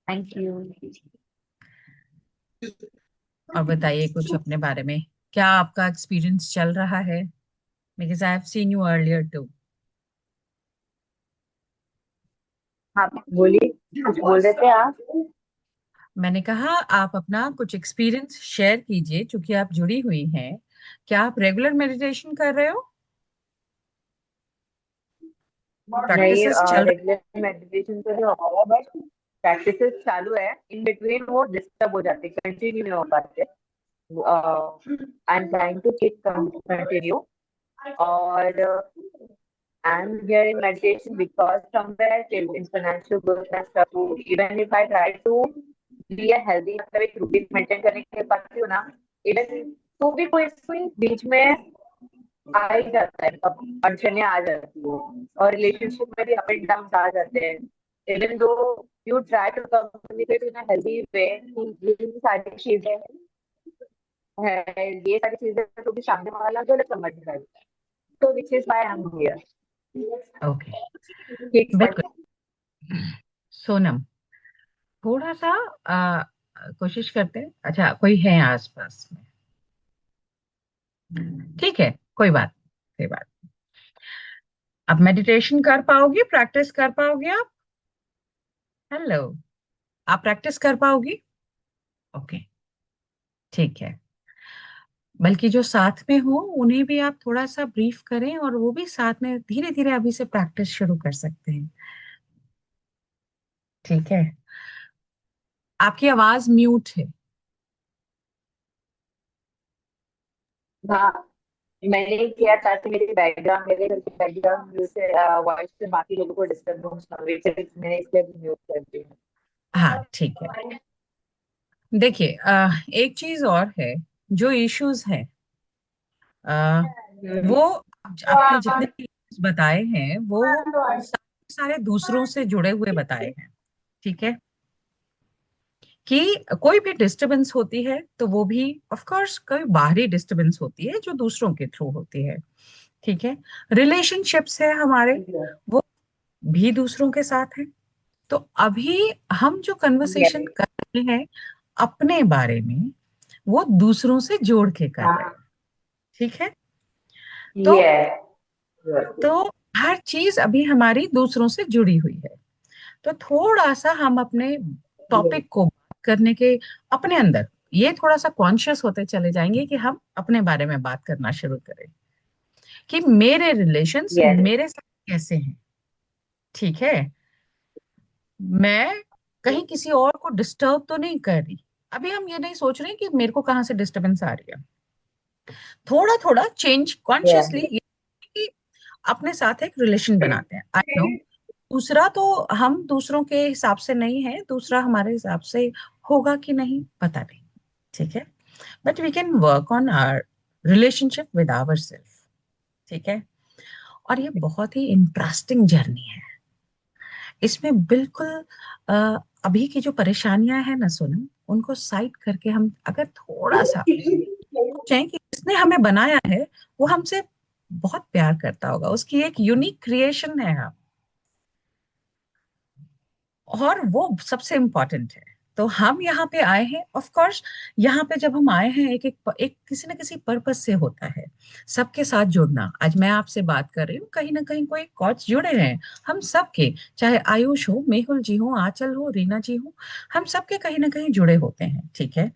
Thank you. और बताइए कुछ अपने बारे में। क्या आपका एक्सपीरियंस चल रहा है? Because I have seen you earlier too. हाँ, बोलिए, कुछ बोल रहे थे आप। मैंने कहा आप अपना कुछ एक्सपीरियंस शेयर कीजिए, क्योंकि आप जुड़ी हुई हैं। क्या आप रेगुलर मेडिटेशन कर रहे हो? नहीं, प्रैक्टिसेस चल रही? रेगुलर मेडिटेशन तो नहीं हो पा रहा, बट प्रैक्टिसेस चालू है। इन बिटवीन वो डिस्टर्ब हो जाते, कंटिन्यू नहीं हो पाते। I am trying to keep continue. और I'm here in meditation because somewhere in financial growth and stuff, even if I try to be a healthy, मतलब एक रूटीन मेंटेन करने के पाती हूँ ना, इवन तो भी कोई बीच में आ ही जाता है, अड़चने आ जाती है। और रिलेशनशिप में भी अप एंड डाउन आ जाते हैं। Even though you try to communicate in a healthy way, ये सारी चीजें है, ये सारी चीजें तो भी सामने वाला गलत समझ रहा है। तो which is why I am here. Okay, बिल्कुल। सोनम, थोड़ा सा कोशिश करते हैं। अच्छा, कोई है आसपास में? ठीक है, कोई बात। अब मेडिटेशन कर पाओगी? प्रैक्टिस कर पाओगे आप? हेलो, आप प्रैक्टिस कर पाओगी? ओके, ठीक है। बल्कि जो साथ में हो उन्हें भी आप थोड़ा सा ब्रीफ करें, और वो भी साथ में धीरे धीरे अभी से प्रैक्टिस शुरू कर सकते हैं। ठीक है। आपकी आवाज म्यूट है। हाँ, मैंने किया ताकि मेरे घर के बैकग्राउंड म्यूजिक से वॉइस से बाकी लोगों को डिस्टर्ब हो, मैंने इसलिए म्यूट कर दिया। हाँ, ठीक है। देखिए, एक चीज और है। जो इश्यूज है, अ, वो आपने जितने भी issues बताए हैं वो सारे दूसरों से जुड़े हुए बताए हैं। ठीक है। कि कोई भी डिस्टरबेंस होती है तो वो भी ऑफ कोर्स कोई बाहरी डिस्टरबेंस होती है जो दूसरों के थ्रू होती है। ठीक है। रिलेशनशिप्स है हमारे, वो भी दूसरों के साथ है। तो अभी हम जो कन्वर्सेशन कर रहे हैं अपने बारे में, वो दूसरों से जोड़ के कर रहे हैं। ठीक है। तो यस। तो हर चीज अभी हमारी दूसरों से जुड़ी हुई है। तो थोड़ा सा हम अपने टॉपिक को बात करने के, अपने अंदर ये थोड़ा सा कॉन्शियस होते चले जाएंगे कि हम अपने बारे में बात करना शुरू करें कि मेरे रिलेशंस यस। मेरे साथ कैसे हैं। ठीक है। मैं कहीं किसी और को डिस्टर्ब तो नहीं कर रही। अभी हम ये नहीं सोच रहे कि मेरे को कहाँ से डिस्टरबेंस आ रही है। थोड़ा थोड़ा चेंज कॉन्शियसली, ये कि अपने साथ एक रिलेशन बनाते हैं। आई नो दूसरा तो हम दूसरों के हिसाब से नहीं है, दूसरा हमारे हिसाब से होगा कि नहीं पता नहीं। ठीक है। But we can work on our relationship with our self. ठीक है। और ये बहुत ही इंटरेस्टिंग जर्नी है। इसमें बिल्कुल अ, अभी की जो परेशानियां हैं ना सोनम, उनको साइड करके हम अगर थोड़ा सा सोचें कि जिसने हमें बनाया है वो हमसे बहुत प्यार करता होगा, उसकी एक यूनिक क्रिएशन है हम, और वो सबसे इम्पोर्टेंट है। तो हम यहाँ पे आए हैं, ऑफ कोर्स। यहाँ पे जब हम आए हैं एक किसी न किसी पर्पस से होता है सबके साथ जुड़ना। आज मैं आपसे बात कर रही हूँ, कहीं ना कहीं कोई कॉज जुड़े हैं हम सबके, चाहे आयुष हो, मेहुल जी हो, आंचल हो, रीना जी हो। हम सबके कहीं ना कहीं जुड़े होते हैं। ठीक है।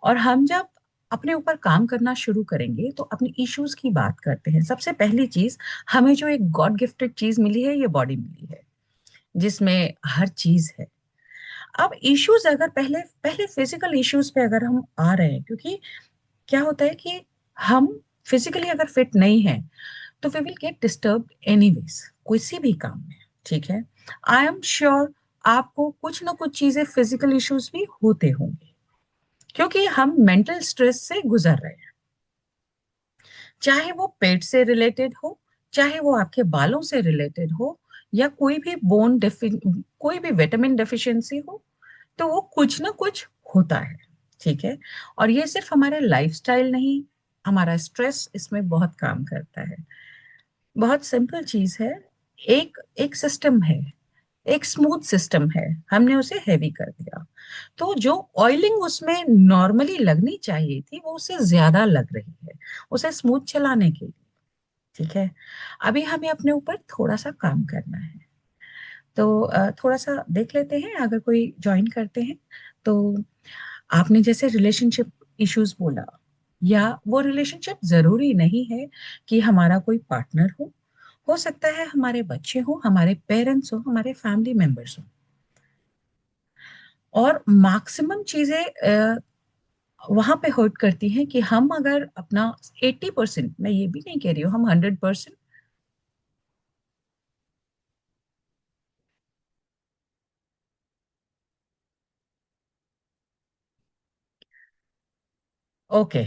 और हम जब अपने ऊपर काम करना शुरू करेंगे तो अपनी इश्यूज की बात करते हैं। सबसे पहली चीज, हमें जो एक गॉड गिफ्टेड चीज मिली है, ये बॉडी मिली है जिसमें हर चीज है। अब इश्यूज अगर पहले पहले फिजिकल इश्यूज पे अगर हम आ रहे हैं, क्योंकि क्या होता है कि हम फिजिकली अगर फिट नहीं है तो we will get disturb anyways किसी भी काम में। ठीक है। आई एम श्योर आपको कुछ ना कुछ चीजें फिजिकल इश्यूज भी होते होंगे, क्योंकि हम मेंटल स्ट्रेस से गुजर रहे हैं। चाहे वो पेट से रिलेटेड हो, चाहे वो आपके बालों से रिलेटेड हो, या कोई भी कोई भी विटामिन डेफिशिएंसी हो, तो वो कुछ ना कुछ होता है। ठीक है। और ये सिर्फ हमारे लाइफस्टाइल नहीं, हमारा स्ट्रेस इसमें बहुत काम करता है। बहुत सिंपल चीज है। एक एक सिस्टम है एक स्मूथ सिस्टम है, हमने उसे हैवी कर दिया। तो जो ऑयलिंग उसमें नॉर्मली लगनी चाहिए थी वो उससे ज्यादा लग रही है, उसे स्मूथ चलाने के लिए। ठीक है, अभी हमें अपने ऊपर थोड़ा सा काम करना है। तो थोड़ा सा देख लेते हैं, अगर कोई ज्वाइन करते हैं तो। आपने जैसे रिलेशनशिप इश्यूज बोला, या वो रिलेशनशिप जरूरी नहीं है कि हमारा कोई पार्टनर हो सकता है हमारे बच्चे हो, हमारे पेरेंट्स हो, हमारे फैमिली मेंबर्स हो। और मैक्सिमम चीजें वहां पे हर्ट करती हैं कि हम अगर अपना 80%, मैं ये भी नहीं कह रही हूँ हम 100%। ओके,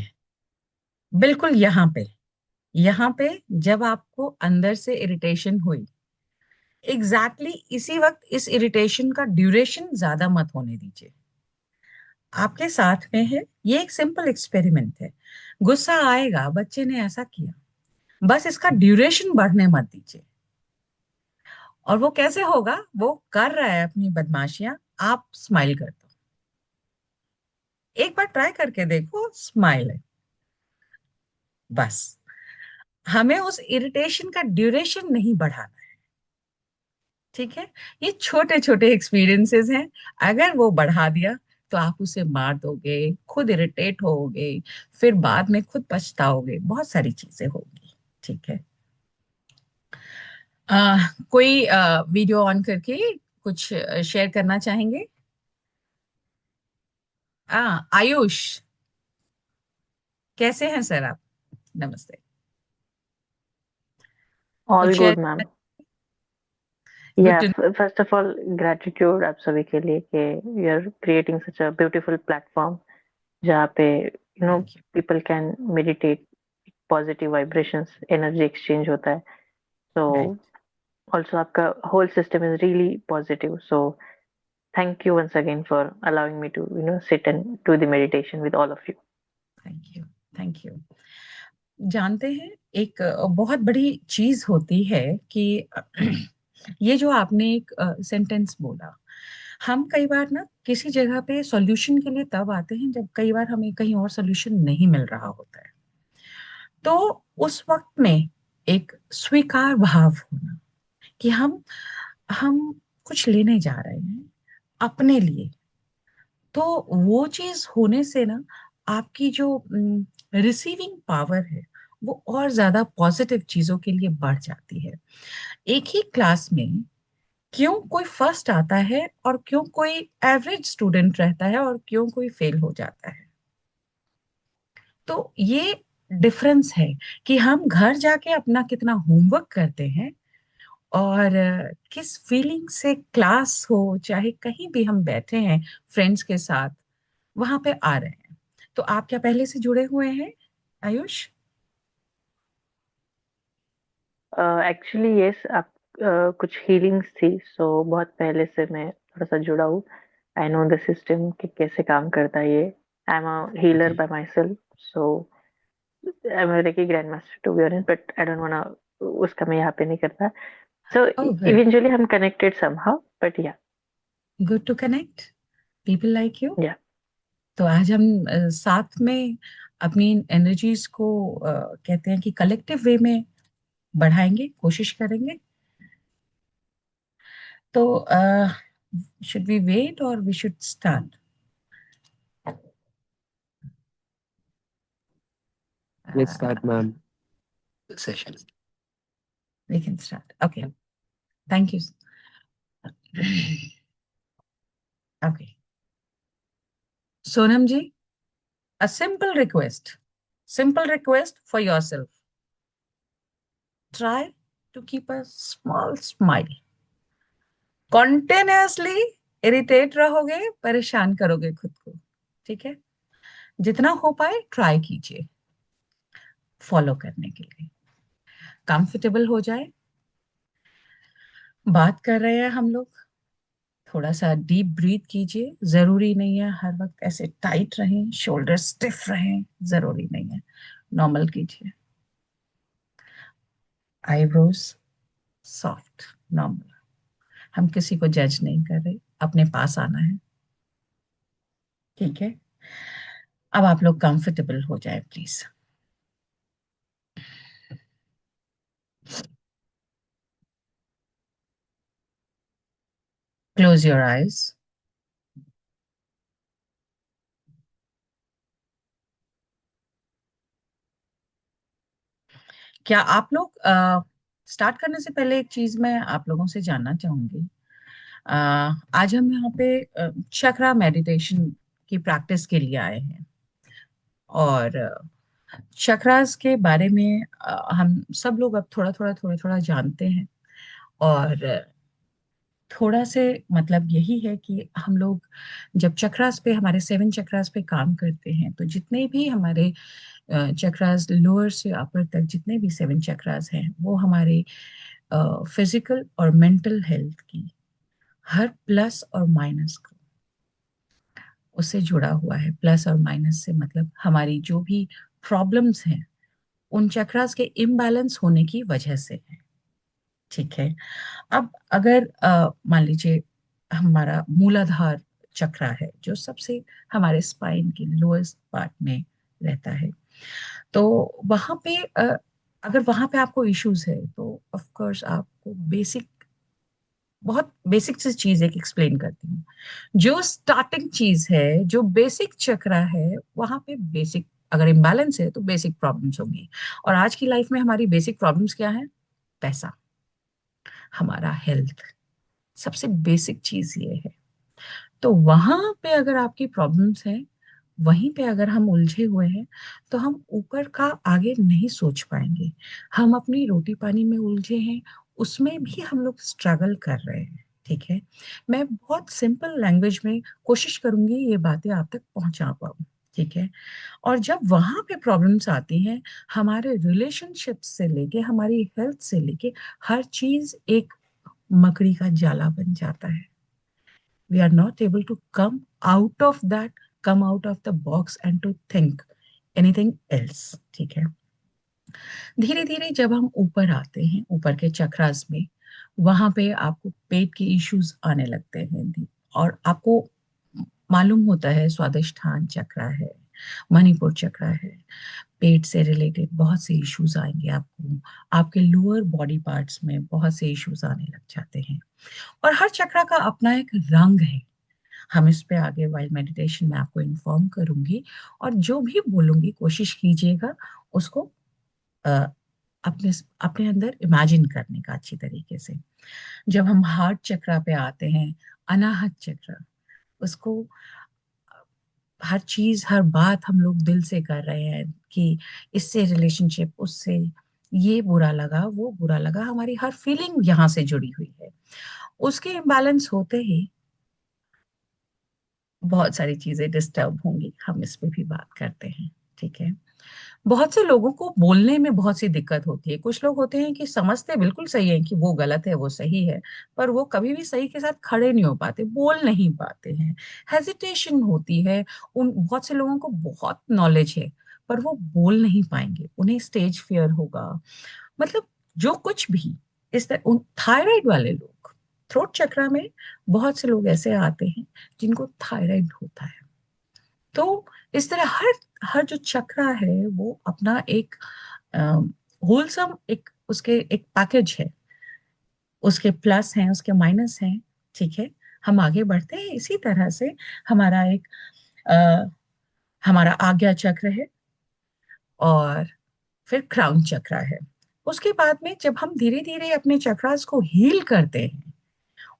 बिल्कुल यहाँ पे जब आपको अंदर से इरिटेशन हुई, इसी वक्त इस इरिटेशन का ड्यूरेशन ज्यादा मत होने दीजिए। आपके साथ में है, ये एक सिंपल एक्सपेरिमेंट है। गुस्सा आएगा, बच्चे ने ऐसा किया, बस इसका ड्यूरेशन बढ़ने मत दीजिए। और वो कैसे होगा, वो कर रहा है अपनी बदमाशियां, आप स्माइल कर दो। एक बार ट्राई करके देखो, स्माइल है बस। हमें उस इरिटेशन का ड्यूरेशन नहीं बढ़ाना। ठीक है, ये छोटे छोटे एक्सपीरियंसेस हैं। अगर वो बढ़ा दिया तो आप उसे मार दोगे, खुद इरिटेट होगे, फिर बाद में खुद पछताओगे, बहुत सारी चीजें होगी। ठीक है, कोई वीडियो ऑन करके कुछ शेयर करना चाहेंगे? आयुष, कैसे हैं सर आप? नमस्ते। ऑल कुछ share? Good ma'am. Good ya too. First of all gratitude आप सभी के लिए कि you are creating such a beautiful platform जहाँ पे thank you. People can meditate, positive vibrations, energy exchange होता है। So right. ऑल्सो आपका whole system is really positive. So thank you once again for allowing me to sit and do the meditation with all of you. Thank you. Thank you. जानते हैं, एक बहुत बड़ी चीज होती है कि ये जो आपने एक सेंटेंस बोला, हम कई बार ना किसी जगह पे सॉल्यूशन के लिए तब आते हैं जब कई बार हमें कहीं और सॉल्यूशन नहीं मिल रहा होता है। तो उस वक्त में एक स्वीकार भाव होना कि हम कुछ लेने जा रहे हैं अपने लिए, तो वो चीज होने से ना आपकी जो रिसीविंग पावर है वो और ज्यादा पॉजिटिव चीजों के लिए बढ़ जाती है। एक ही क्लास में क्यों कोई फर्स्ट आता है और क्यों कोई एवरेज स्टूडेंट रहता है और क्यों कोई फेल हो जाता है? तो ये डिफरेंस है कि हम घर जाके अपना कितना होमवर्क करते हैं, और किस फीलिंग से क्लास हो चाहे कहीं भी हम बैठे हैं फ्रेंड्स के साथ वहां पे आ रहे हैं। तो आप क्या पहले से जुड़े हुए हैं आयुष? एक्चुअली यस, आप कुछ हीलिंग्स थी, सो बहुत पहले से मैं थोड़ा सा जुड़ा हूँ। आई नो द सिस्टम कि कैसे काम करता है ये। I am a healer okay. By my self, so I am a Reiki grand master to be honest, but I don't wanna उसका मैं यहाँ पे नहीं करता। So oh good. इवेंचुअली हम connected somehow, but ya good to connect people like you. या तो आज हम साथ में अपनी एनर्जीज को कहते हैं कि कलेक्टिव वे में बढ़ाएंगे, कोशिश करेंगे। तो शुड वी वेट और we should start? Let's start, ma'am, the session. We can start, okay. Thank you. Okay, Sonam ji, a simple request for yourself. Try to keep a small smile. Continuously irritate रहोगे, परेशान करोगे खुद को। ठीक है, जितना हो पाए ट्राई कीजिए फॉलो करने के लिए। कंफर्टेबल हो जाए, बात कर रहे हैं हम लोग, थोड़ा सा डीप ब्रीथ कीजिए। जरूरी नहीं है हर वक्त ऐसे टाइट रहें, शोल्डर स्टिफ रहें, जरूरी नहीं है। नॉर्मल कीजिए, आईब्रोज सॉफ्ट, नॉर्मल। हम किसी को जज नहीं कर रहे, अपने पास आना है। ठीक है, अब आप लोग कंफर्टेबल हो जाए प्लीज। Close your eyes. क्या आप लोग स्टार्ट करने से पहले एक चीज मैं आप लोगों से जानना चाहूंगी। अ, आज हम यहाँ पे चक्रा मेडिटेशन की प्रैक्टिस के लिए आए हैं, और चक्रास के बारे में हम सब लोग अब थोड़ा थोड़ा जानते हैं। और थोड़ा से मतलब यही है कि हम लोग जब चक्रास पे, हमारे 7 चक्रास पे काम करते हैं, तो जितने भी हमारे चक्रास लोअर से अपर तक, जितने भी 7 चक्रास हैं, वो हमारे फिजिकल और मेंटल हेल्थ की हर प्लस और माइनस को उससे जुड़ा हुआ है। प्लस और माइनस से मतलब हमारी जो भी प्रॉब्लम्स हैं, उन चक्रास के इम्बैलेंस होने की वजह से है। ठीक है, अब अगर मान लीजिए हमारा मूलाधार चक्रा है, जो सबसे हमारे स्पाइन के लोएस्ट पार्ट में रहता है, तो वहां पे अगर वहां पे आपको इश्यूज है, तो ऑफ कोर्स आपको बेसिक, बहुत बेसिक सी चीज एक एक्सप्लेन करती हूँ। जो स्टार्टिंग चीज है, जो बेसिक चक्रा है, वहां पे बेसिक अगर इम्बैलेंस है तो बेसिक प्रॉब्लम्स होंगी। और आज की लाइफ में हमारी बेसिक प्रॉब्लम्स क्या है? पैसा, हमारा हेल्थ, सबसे बेसिक चीज ये है। तो वहां पे अगर आपकी प्रॉब्लम्स हैं, वहीं पे अगर हम उलझे हुए हैं, तो हम ऊपर का आगे नहीं सोच पाएंगे। हम अपनी रोटी पानी में उलझे हैं, उसमें भी हम लोग स्ट्रगल कर रहे हैं। ठीक है, मैं बहुत सिंपल लैंग्वेज में कोशिश करूंगी ये बातें आप तक पहुंचा पाऊं। ठीक है, और जब वहां पे प्रॉब्लम्स आती हैं, हमारे रिलेशनशिप से लेके हमारी हेल्थ से लेके हर चीज एक मकड़ी का जाला बन जाता है। We are not able to come out of the box and to think anything else। ठीक है, धीरे धीरे जब हम ऊपर आते हैं, ऊपर के चक्रास में, वहां पे आपको पेट के इश्यूज आने लगते हैं, और आपको मालूम होता है स्वादिष्ठान चक्रा है, मणिपुर चक्रा है, पेट से रिलेटेड बहुत से इश्यूज आएंगे आपको। आपके लोअर बॉडी पार्ट्स में बहुत से इश्यूज आने लग जाते हैं। और हर चक्रा का अपना एक रंग है। हम इस पे आगे वाइल मेडिटेशन में आपको इन्फॉर्म करूंगी, और जो भी बोलूंगी कोशिश कीजिएगा उसको अ, अपने अपने अंदर इमेजिन करने का अच्छी तरीके से। जब हम हार्ट चक्रा पे आते हैं, अनाहत चक्र, उसको हर चीज हर बात हम लोग दिल से कर रहे हैं कि इससे रिलेशनशिप, उससे ये बुरा लगा, वो बुरा लगा, हमारी हर फीलिंग यहाँ से जुड़ी हुई है। उसके इम्बैलेंस होते ही बहुत सारी चीजें डिस्टर्ब होंगी, हम इस पे भी बात करते हैं। ठीक है, बहुत से लोगों को बोलने में बहुत सी दिक्कत होती है। कुछ लोग होते हैं कि समझते बिल्कुल सही है कि वो गलत है, वो सही है, पर वो कभी भी सही के साथ खड़े नहीं हो पाते, बोल नहीं पाते हैं, हेजिटेशन होती है। उन बहुत से लोगों को बहुत नॉलेज है, पर वो बोल नहीं पाएंगे, उन्हें स्टेज फियर होगा, मतलब जो कुछ भी। इस तरह उन थायराइड वाले लोग, थ्रोट चक्रा में बहुत से लोग ऐसे आते हैं जिनको थायराइड होता है। तो इस तरह हर हर जो चक्रा है वो अपना एक होलसम, एक उसके एक पैकेज है, उसके प्लस हैं, उसके माइनस हैं। ठीक है, हम आगे बढ़ते हैं इसी तरह से। हमारा एक अ, हमारा आज्ञा चक्र है, और फिर क्राउन चक्रा है। उसके बाद में जब हम धीरे धीरे अपने चक्रास को हील करते हैं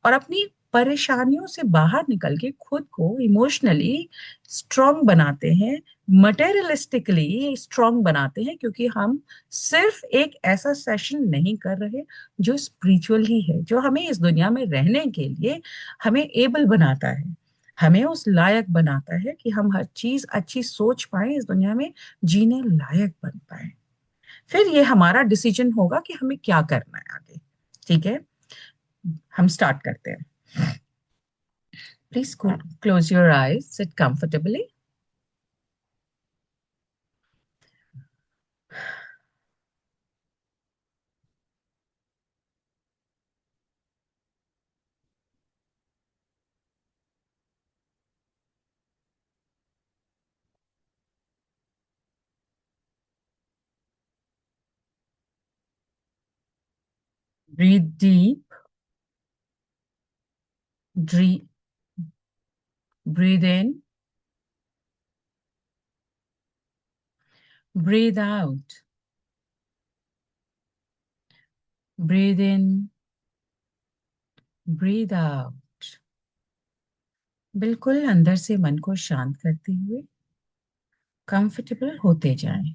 और अपनी परेशानियों से बाहर निकल के खुद को इमोशनली स्ट्रांग बनाते हैं, मटेरियलिस्टिकली स्ट्रांग बनाते हैं, क्योंकि हम सिर्फ एक ऐसा सेशन नहीं कर रहे जो स्पिरिचुअल ही है, जो हमें इस दुनिया में रहने के लिए हमें एबल बनाता है, हमें उस लायक बनाता है कि हम हर चीज अच्छी सोच पाए, इस दुनिया में जीने लायक बन पाए। फिर ये हमारा डिसीजन होगा कि हमें क्या करना है आगे। ठीक है, हम स्टार्ट करते हैं। Please close your eyes, sit comfortably. Breathe deep. Breathe, breathe in. Breathe out. Breathe in. Breathe out. बिल्कुल अंदर से मन को शांत करते हुए कंफर्टेबल होते जाएं।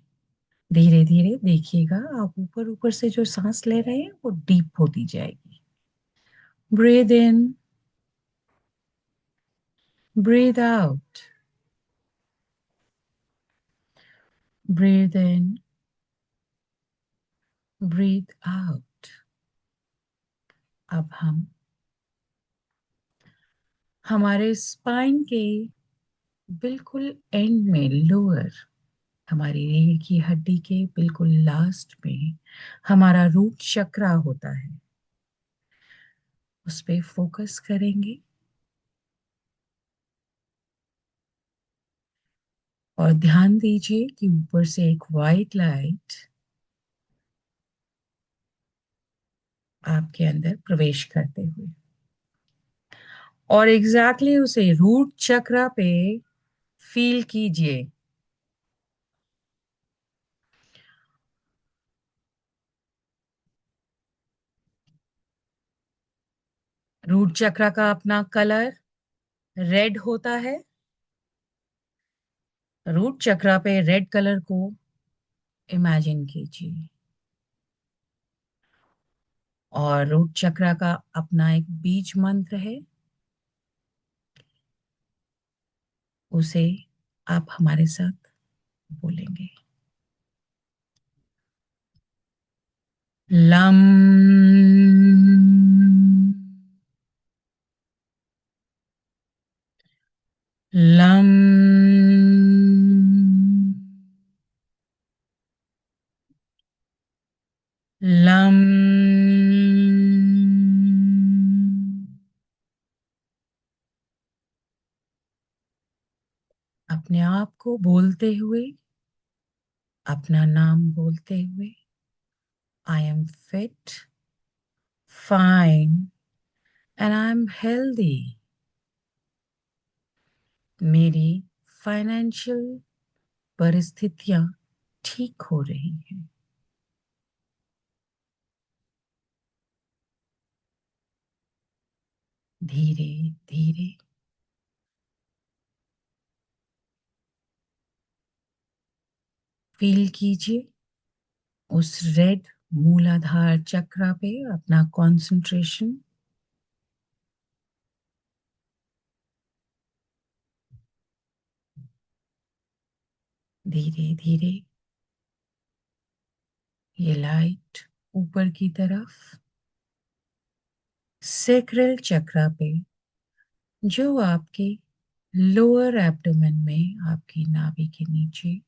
धीरे धीरे देखिएगा, आप ऊपर ऊपर से जो सांस ले रहे हैं वो डीप होती जाएगी। Breathe in, breathe out, breathe in, breathe out. अब हम हमारे स्पाइन के बिल्कुल एंड में, लोअर, हमारी रीढ़ की हड्डी के बिल्कुल लास्ट में हमारा रूट चक्रा होता है, उस पे फोकस करेंगे और ध्यान दीजिए कि ऊपर से एक वाइट लाइट आपके अंदर प्रवेश करते हुए और एग्जैक्टली उसे रूट चक्रा पे फील कीजिए। रूट चक्रा का अपना कलर रेड होता है। रूट चक्रा पे रेड कलर को इमेजिन कीजिए और रूट चक्रा का अपना एक बीज मंत्र है, उसे आप हमारे साथ बोलेंगे। Lump, lump, lump. अपने आप को बोलते हुए, अपना नाम बोलते हुए, I am fit, fine and I am healthy. मेरी फाइनेंशियल परिस्थितियां ठीक हो रही हैं। धीरे धीरे फील कीजिए उस रेड मूलाधार चक्र पे अपना कंसंट्रेशन। धीरे धीरे ये लाइट ऊपर की तरफ सैक्रल चक्र पे, जो आपके लोअर एब्डोमेन में, आपकी नाभि के नीचे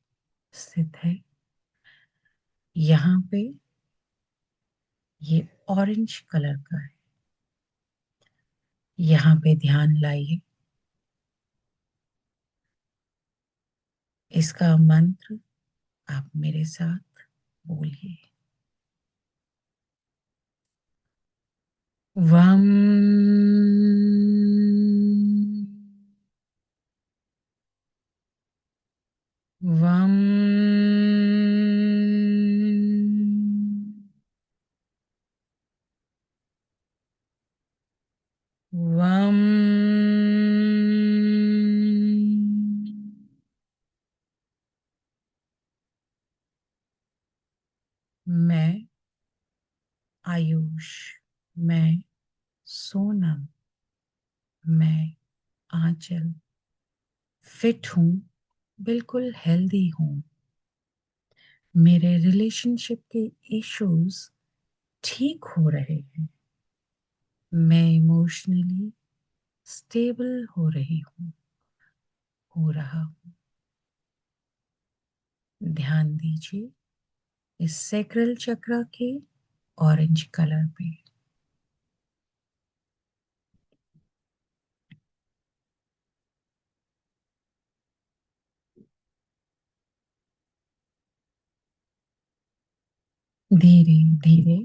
स्थित है, यहाँ पे ये ऑरेंज कलर का है। यहाँ पे ध्यान लाइए, इसका मंत्र आप मेरे साथ बोलिए। वम, वम, वम। मैं आयुष, मैं सोनम, मैं आंचल फिट हूँ, बिल्कुल हेल्दी हूँ। मेरे रिलेशनशिप के इश्यूज ठीक हो रहे हैं। मैं इमोशनली स्टेबल हो रही हूँ, हो रहा हूँ। ध्यान दीजिए इस सैक्रल चक्र के ऑरेंज कलर पे। धीरे धीरे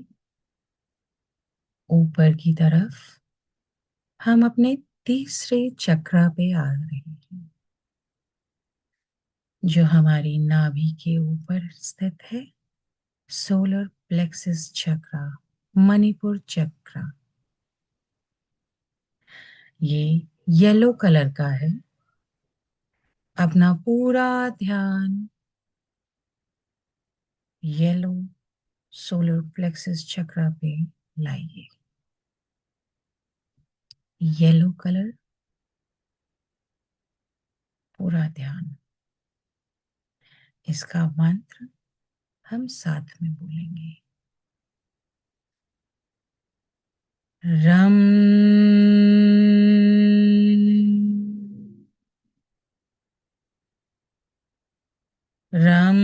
ऊपर की तरफ हम अपने तीसरे चक्रा पे आ रहे हैं, जो हमारी नाभि के ऊपर स्थित है। सोलर प्लेक्सस चक्रा, मणिपुर चक्रा। ये येलो कलर का है। अपना पूरा ध्यान येलो सोलर प्लेक्सस चक्रा पे लाइए। येलो कलर, पूरा ध्यान। इसका मंत्र हम साथ में बोलेंगे। रम रम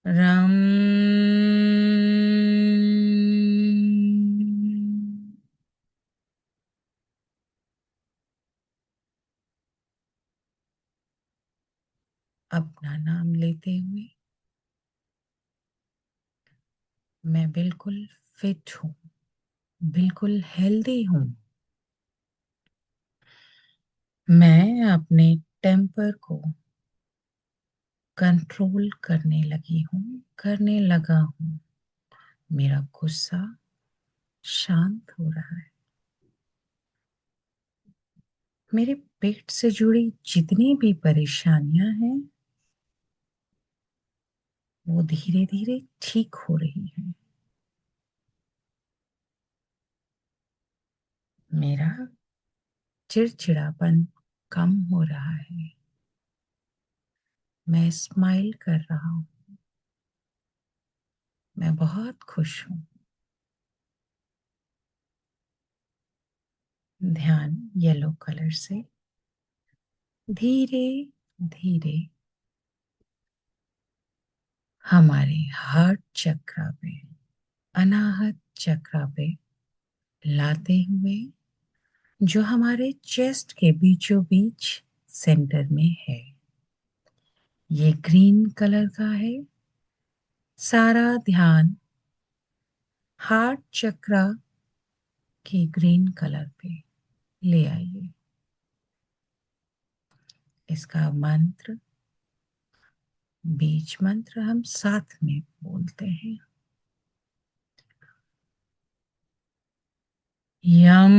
रम। अपना नाम लेते हुए मैं बिल्कुल फिट हूँ, बिल्कुल हेल्दी हूँ। मैं अपने टेम्पर को कंट्रोल करने लगी हूँ, करने लगा हूँ। मेरा गुस्सा शांत हो रहा है। मेरे पेट से जुड़ी जितनी भी परेशानियां हैं वो धीरे धीरे ठीक हो रही हैं। मेरा चिड़चिड़ापन कम हो रहा है। मैं स्माइल कर रहा हूँ। मैं बहुत खुश हूँ। ध्यान येलो कलर से धीरे धीरे हमारे हार्ट चक्रा पे, अनाहत चक्रा पे लाते हुए, जो हमारे चेस्ट के बीचों बीच सेंटर में है। ये ग्रीन कलर का है। सारा ध्यान हार्ट चक्रा के ग्रीन कलर पे ले आइए। इसका मंत्र, बीज मंत्र हम साथ में बोलते हैं। यम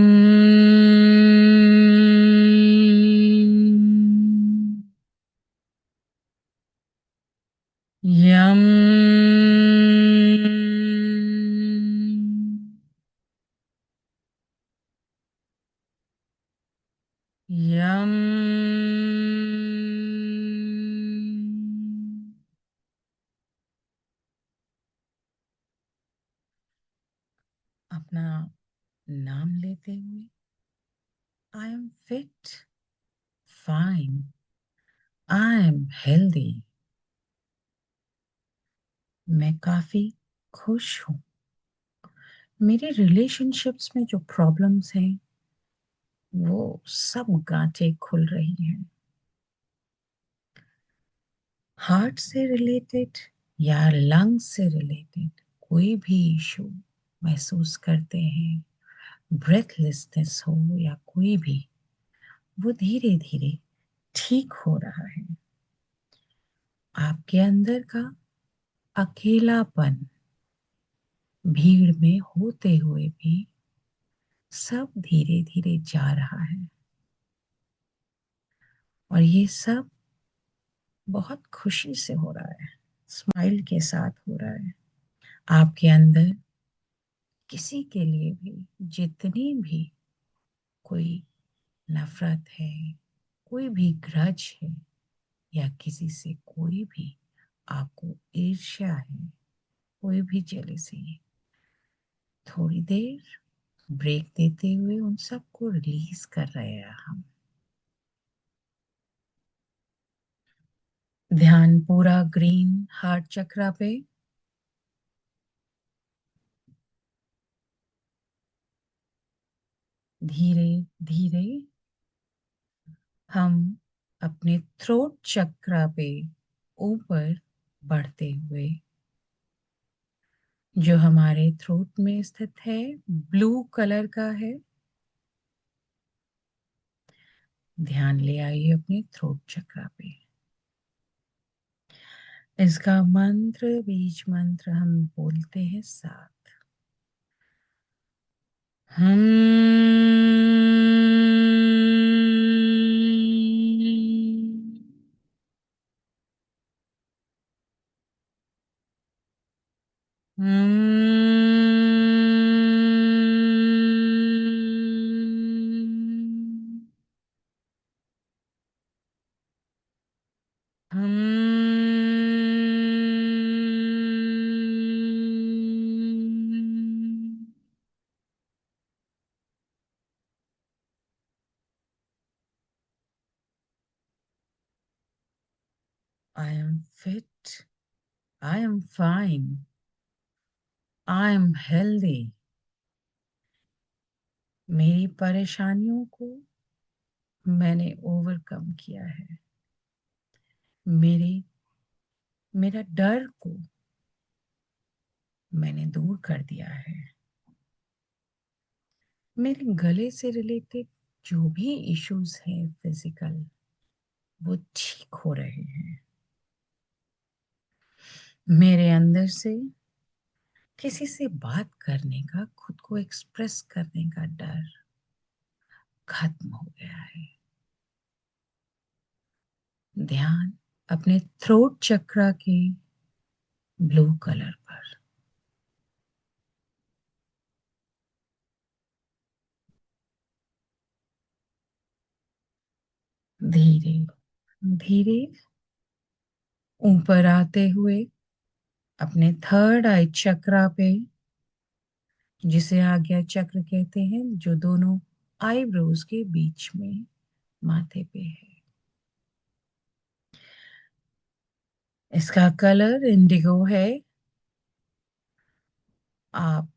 यम यम। अपना नाम लेते हुए I am fit, fine, I am healthy. मैं काफी खुश हूँ। मेरे रिलेशनशिप्स में जो प्रॉब्लम्स हैं वो सब गांठें खुल रही हैं। हार्ट से रिलेटेड या लंग्स से रिलेटेड कोई भी इशू महसूस करते हैं, ब्रेथलेसनेस हो या कोई भी, वो धीरे धीरे ठीक हो रहा है। आपके अंदर का अकेलापन भीड़ में होते हुए भी सब धीरे धीरे जा रहा है। और ये सब बहुत खुशी से हो रहा है, स्माइल के साथ हो रहा है। आपके अंदर किसी के लिए भी जितनी भी कोई नफरत है, कोई भी ग्रज है, या किसी से कोई भी आपको ईर्ष्या है, कोई भी जेलसी है, थोड़ी देर ब्रेक देते हुए उन सबको रिलीज कर रहे हैं हम। ध्यान पूरा ग्रीन हार्ट चक्रा पे। धीरे धीरे हम अपने थ्रोट चक्रा पे ऊपर बढ़ते हुए, जो हमारे थ्रोट में स्थित है, ब्लू कलर का है। ध्यान ले आइए अपने थ्रोट चक्रा पे। इसका मंत्र, बीज मंत्र हम बोलते हैं साथ। I am fit. I am fine. I am healthy. मेरी परेशानियों को मैंने ओवरकम किया है। मेरा डर को मैंने दूर कर दिया है। मेरे गले से रिलेटेड जो भी इश्यूज हैं फिजिकल, वो ठीक हो रहे हैं। मेरे अंदर से किसी से बात करने का, खुद को एक्सप्रेस करने का डर खत्म हो गया है। ध्यान अपने थ्रोट चक्रा के ब्लू कलर पर। धीरे धीरे ऊपर आते हुए अपने थर्ड आई चक्रा पे, जिसे आज्ञा चक्र कहते हैं, जो दोनों आईब्रोज के बीच में माथे पे है। इसका कलर इंडिगो है। आप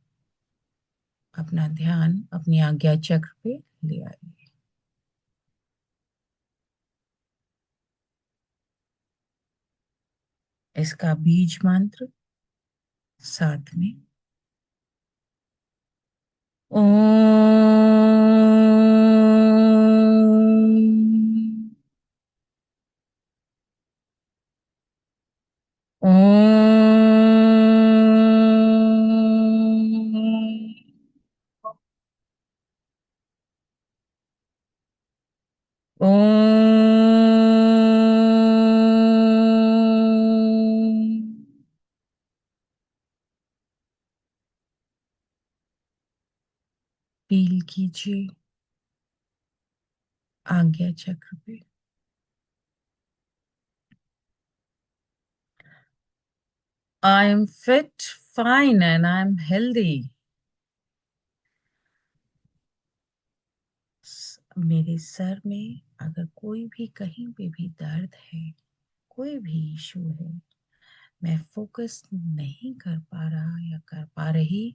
अपना ध्यान अपनी आज्ञा चक्र पे ले आइए। इसका बीज मंत्र साथ में। ओम। ओम। ओम। फील कीजिए आज्ञा चक्र पे। I am fit, fine and I am healthy. मेरे सर में अगर कोई भी कहीं पे भी दर्द है, कोई भी इशू है, मैं फोकस नहीं कर पा रहा या कर पा रही,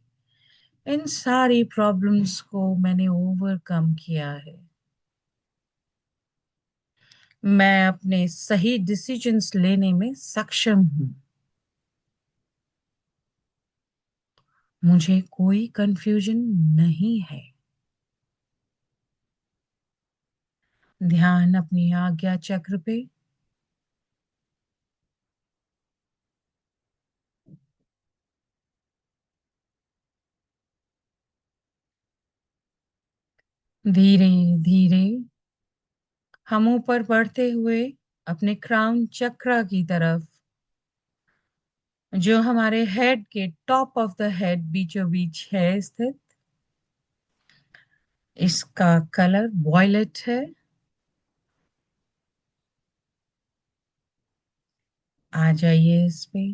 इन सारी प्रॉब्लम्स को मैंने ओवरकम किया है। मैं अपने सही डिसीजंस लेने में सक्षम हूँ। मुझे कोई कंफ्यूजन नहीं है। ध्यान अपनी आज्ञा चक्र पे। धीरे धीरे हम ऊपर बढ़ते हुए अपने क्राउन चक्रा की तरफ, जो हमारे हेड के टॉप ऑफ द हेड बीचों बीच है स्थित। इसका कलर वॉयलेट है। आ जाइए इस पे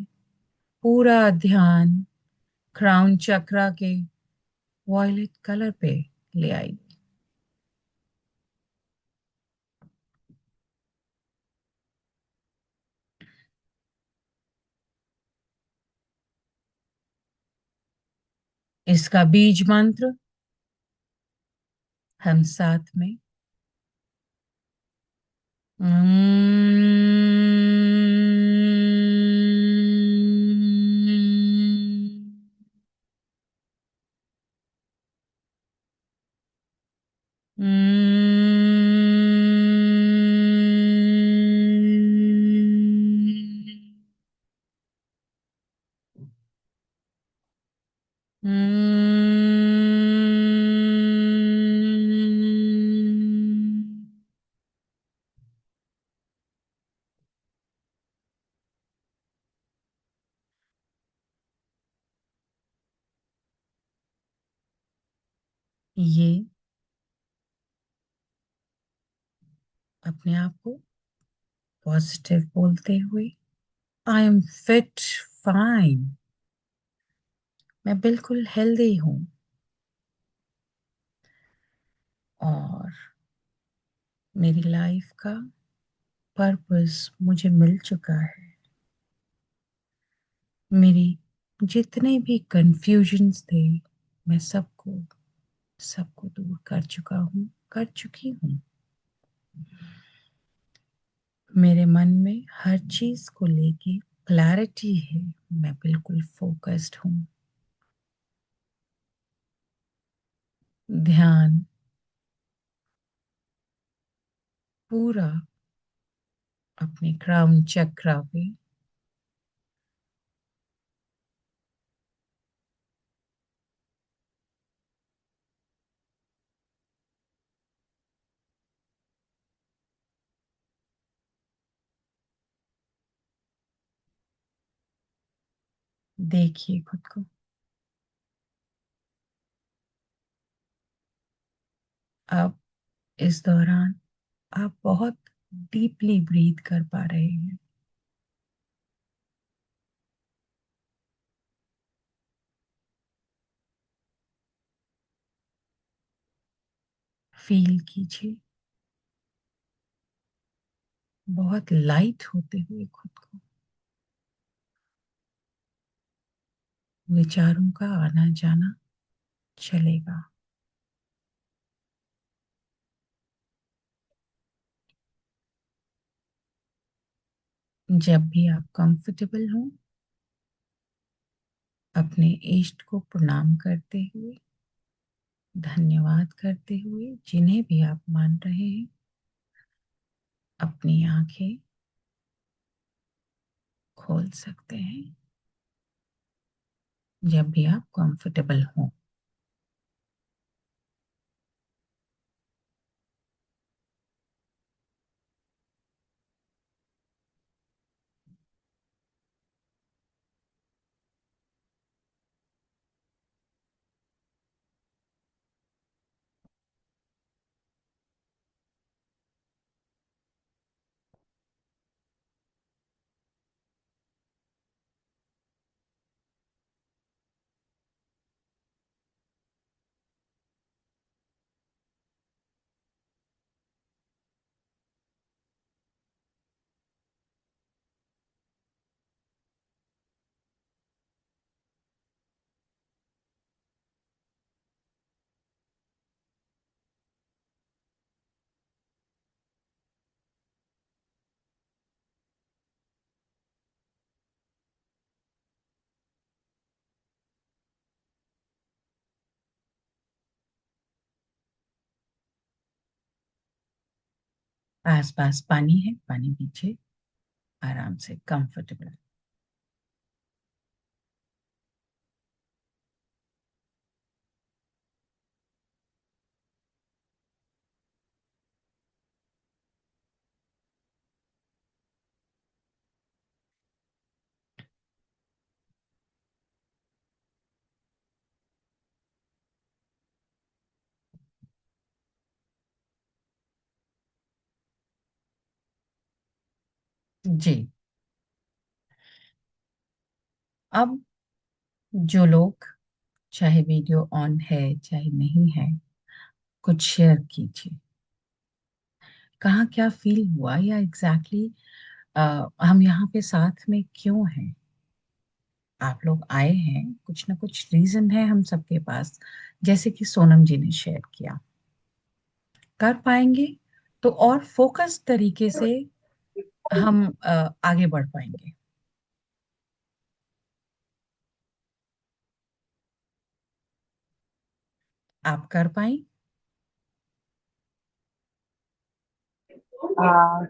पूरा ध्यान क्राउन चक्रा के वॉयलेट कलर पे ले आइए। इसका बीज मंत्र हम साथ में। ये अपने आप को पॉजिटिव बोलते हुए, आई एम फिट, फाइन, मैं बिल्कुल हेल्दी हूं, और मेरी लाइफ का पर्पस मुझे मिल चुका है। मेरी जितने भी कंफ्यूजन्स थे, मैं सबको सबको दूर कर चुका हूँ, कर चुकी हूँ। मेरे मन में हर चीज को लेके क्लैरिटी है, मैं बिल्कुल फोकस्ड हूँ। ध्यान पूरा अपने क्राउन चक्रा पे, देखिए खुद को। अब इस दौरान आप बहुत डीपली ब्रीथ कर पा रहे हैं। फील कीजिए बहुत लाइट होते हुए खुद को। विचारों का आना जाना चलेगा। जब भी आप कंफर्टेबल हों, अपने इष्ट को प्रणाम करते हुए, धन्यवाद करते हुए, जिन्हें भी आप मान रहे हैं, अपनी आंखें खोल सकते हैं जब भी आप कंफर्टेबल हों। आसपास पानी है, पानी पीछे आराम से कंफर्टेबल। जी। अब जो लोग, चाहे वीडियो ऑन है चाहे नहीं है, कुछ शेयर कीजिए। कहाँ क्या फील हुआ, या एग्जैक्टली हम यहाँ पे साथ में क्यों हैं। आप लोग आए हैं, कुछ ना कुछ रीजन है हम सबके पास, जैसे कि सोनम जी ने शेयर किया। कर पाएंगे तो और फोकस तरीके से हम आगे बढ़ पाएंगे। आप कर पाए? Ma'am,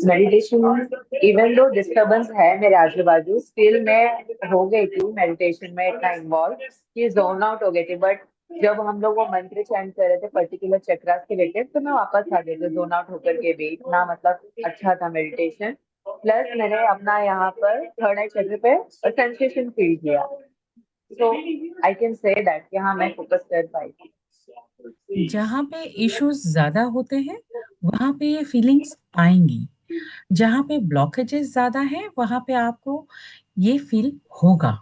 meditation, even though disturbance है मेरे आजू बाजू, स्टिल मैं हो गई थी मेडिटेशन में इतना इन्वॉल्व कि जोन आउट हो गई थी। बट जब हम लोग वो मंत्र चैंट कर रहे थे पर्टिकुलर चक्रास के रिलेटेड, तो मैं वापस आ गई थी जोन आउट होकर के भी। इतना मतलब अच्छा था मेडिटेशन। प्लस मैंने अपना यहाँ पर थर्ड आई चक्र पे सेंसेशन फील किया। सो आई कैन से दैट कि हाँ, मैं फोकस कर पाई। जहाँ पे इश्यूज ज्यादा होते हैं वहां पे ये फीलिंग्स आएंगी, जहाँ पे ब्लॉकेजेस ज्यादा हैं वहां पे आपको ये फील होगा।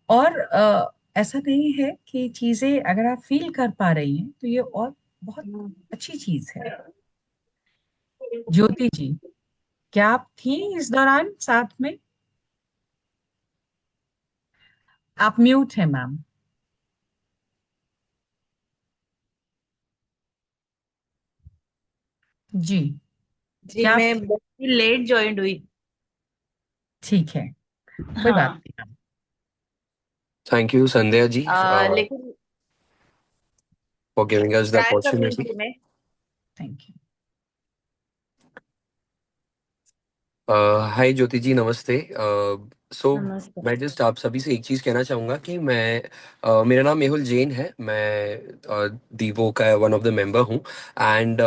और ऐसा नहीं है कि चीजें अगर आप फील कर पा रही हैं तो ये और बहुत अच्छी चीज है। ज्योति जी, क्या आप थी इस दौरान साथ में? आप म्यूट है मैम। जी, जी, क्या आप? मैं बहुत ही लेट ज्वाइन हुई। ठीक है, कोई बात हाँ। नहीं ma'am. Thank you, Sandhya ji, लेकिन for giving us the try कर रही opportunity. थी मैं। Thank you. हाय ज्योति जी, नमस्ते। सो नमस्ते। मैं जस्ट आप सभी से एक चीज़ कहना चाहूँगा कि मेरा नाम मेहुल जैन है। मैं दीवो का वन ऑफ द मेंबर हूँ। And